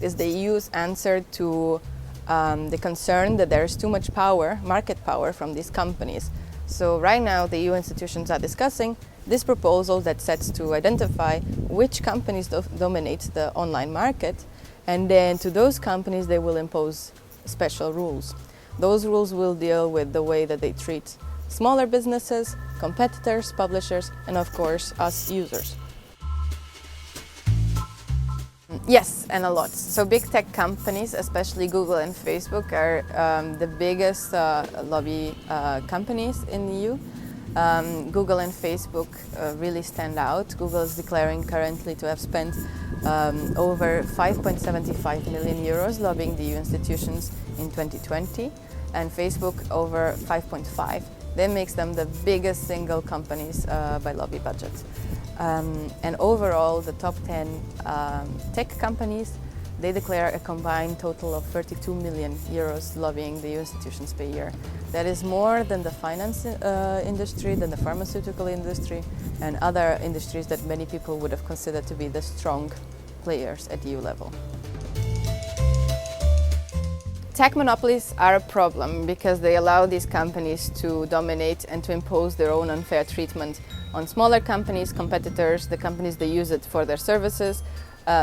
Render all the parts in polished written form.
is the EU's answer to the concern that there is too much power, market power, from these companies. So right now the EU institutions are discussing this proposal that sets to identify which companies dominate the online market, and then to those companies they will impose special rules. Those rules will deal with the way that they treat smaller businesses, competitors, publishers, and of course us users. Yes, and a lot. So big tech companies, especially Google and Facebook, are the biggest lobby companies in the EU. Google and Facebook really stand out. Google is declaring currently to have spent over 5.75 million euros lobbying the EU institutions in 2020, and Facebook over 5.5. That makes them the biggest single companies by lobby budget. And overall, the top 10 tech companies, they declare a combined total of 32 million euros lobbying the EU institutions per year. That is more than the finance industry, than the pharmaceutical industry, and other industries that many people would have considered to be the strong players at EU level. Tech monopolies are a problem because they allow these companies to dominate and to impose their own unfair treatment on smaller companies, competitors, the companies that use it for their services,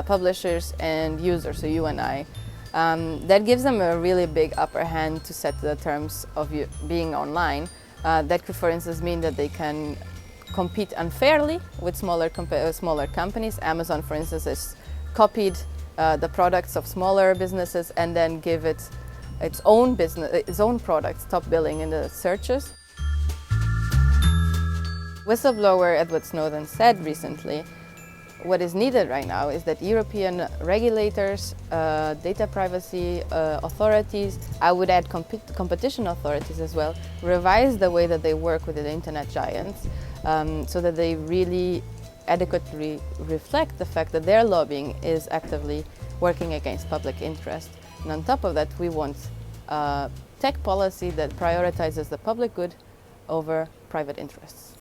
publishers and users, so you and I. That gives them a really big upper hand to set the terms of being online. That could, for instance, mean that they can compete unfairly with smaller companies. Amazon, for instance, has copied the products of smaller businesses and then give it its own products top billing in the searches. Whistleblower Edward Snowden said recently, what is needed right now is that European regulators, data privacy authorities, I would add competition authorities as well, revise the way that they work with the internet giants so that they really adequately reflect the fact that their lobbying is actively working against public interest. And on top of that, we want tech policy that prioritizes the public good over private interests.